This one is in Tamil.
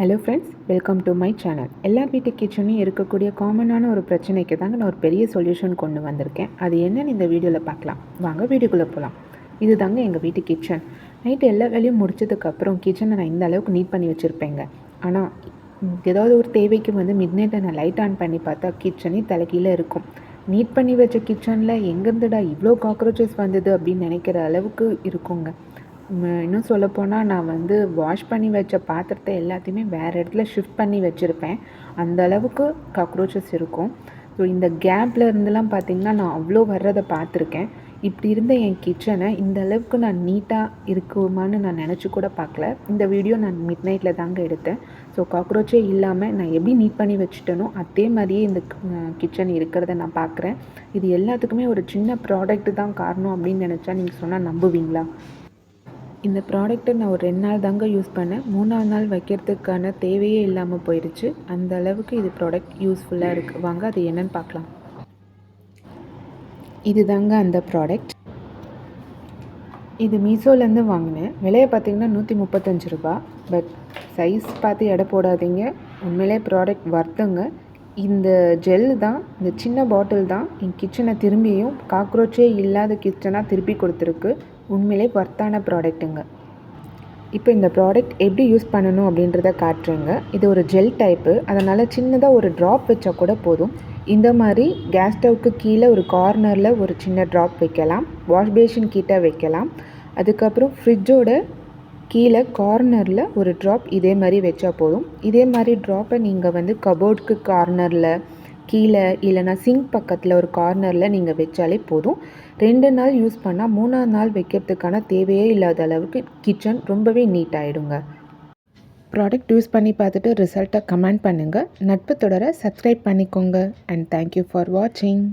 Hello friends, welcome to my channel. எல்லா வீட்டு கிச்சனையும் இருக்கக்கூடிய காமனான ஒரு பிரச்சனைக்கு தாங்க நான் ஒரு பெரிய சொல்யூஷன் கொண்டு வந்திருக்கேன். அது என்னன்னு இந்த வீடியோவில் பார்க்கலாம். வாங்க வீடியோக்குள்ளே போகலாம். இது தாங்க எங்கள் வீட்டு கிச்சன். நைட்டு எல்லா வேலையும் முடிச்சதுக்கப்புறம் கிச்சனை நான் இந்த அளவுக்கு நீட் பண்ணி வச்சுருப்பேங்க. ஆனால் ஏதாவது ஒரு தேவைக்கு மிட் நைட்டை நான் லைட் ஆன் பண்ணி பார்த்தா கிச்சனே தலைக்கீழே இருக்கும். நீட் பண்ணி வச்ச கிச்சனில் எங்கேருந்துடா இவ்வளோ காக்ரோச்சஸ் வந்தது அப்படின்னு நினைக்கிற அளவுக்கு இருக்குங்க. இன்னும் சொல்லப்போனால் நான் வாஷ் பண்ணி வச்ச பாத்திரத்தை எல்லாத்தையுமே வேறு இடத்துல ஷிஃப்ட் பண்ணி வச்சுருப்பேன். அந்த அளவுக்கு காக்ரோச்சஸ் இருக்கும். ஸோ இந்த கேப்பில் இருந்தெல்லாம் பார்த்திங்கன்னா நான் அவ்வளோ வர்றதை பார்த்துருக்கேன். இப்படி இருந்த என் கிச்சனை இந்த அளவுக்கு நான் நீட்டாக இருக்குமான்னு நான் நினச்சி கூட பார்க்கல. இந்த வீடியோ நான் மிட் நைட்டில் தாங்க எடுத்தேன். ஸோ காக்ரோச்சே இல்லாமல் நான் எப்படி நீட் பண்ணி வச்சுட்டேனோ அதே மாதிரியே இந்த கிச்சன் இருக்கிறத நான் பார்க்குறேன். இது எல்லாத்துக்குமே ஒரு சின்ன ப்ராடக்ட்டு தான் காரணம் அப்படின்னு நினச்சா நீங்கள் சொன்னால் நம்புவீங்களா? இந்த ப்ராடக்ட்டை நான் ஒரு 2 நாள் தாங்க யூஸ் பண்ணேன். 3ஆவது நாள் வைக்கிறதுக்கான தேவையே இல்லாமல் போயிடுச்சு. அந்த அளவுக்கு இது ப்ராடக்ட் யூஸ்ஃபுல்லாக இருக்குது. வாங்க அது என்னன்னு பார்க்கலாம். இது தாங்க அந்த ப்ராடக்ட். இது மீஷோலேருந்து வாங்கினேன். விலையை பார்த்திங்கன்னா 135 ரூபா. பட் சைஸ் பார்த்து எடை போடாதீங்க. உண்மையிலே ப்ராடக்ட் வர்த்துங்க. இந்த ஜெல் தான், இந்த சின்ன பாட்டில் தான் என் கிச்சனை திரும்பியும் காக்ரோச்சே இல்லாத கிச்சனாக திருப்பி கொடுத்துருக்கு. உண்மையிலே வர்த்தான ப்ராடக்ட்டுங்க. இப்போ இந்த ப்ராடக்ட் எப்படி யூஸ் பண்ணணும் அப்படின்றத காட்டுறேங்க. இது ஒரு ஜெல் டைப்பு. அதனால் சின்னதாக ஒரு ட்ராப் வச்சா கூட போதும். இந்த மாதிரி கேஸ் ஸ்டவ்வுக்கு கீழே ஒரு கார்னரில் ஒரு சின்ன ட்ராப் வைக்கலாம். வாஷ் பேஷன் கிட்ட வைக்கலாம். அதுக்கப்புறம் ஃப்ரிட்ஜோட கீழே கார்னரில் ஒரு ட்ராப் இதே மாதிரி வச்சா போதும். இதே மாதிரி ட்ராப்பை நீங்கள் கபோர்டுக்கு கார்னரில் கீழே இல்லைனா சிங்க் பக்கத்தில் ஒரு கார்னரில் நீங்கள் வச்சாலே போதும். 2 நாள் யூஸ் பண்ணால் 3ஆவது நாள் வைக்கிறதுக்கான தேவையே இல்லாத அளவுக்கு கிச்சன் ரொம்பவே நீட் ஆகிடுங்க. ப்ராடக்ட் யூஸ் பண்ணி பார்த்துட்டு ரிசல்ட்டை கமெண்ட் பண்ணுங்கள். நட்பு தொடர சப்ஸ்கிரைப் பண்ணிக்கோங்க. அண்ட் தேங்க்யூ ஃபார் வாட்சிங்.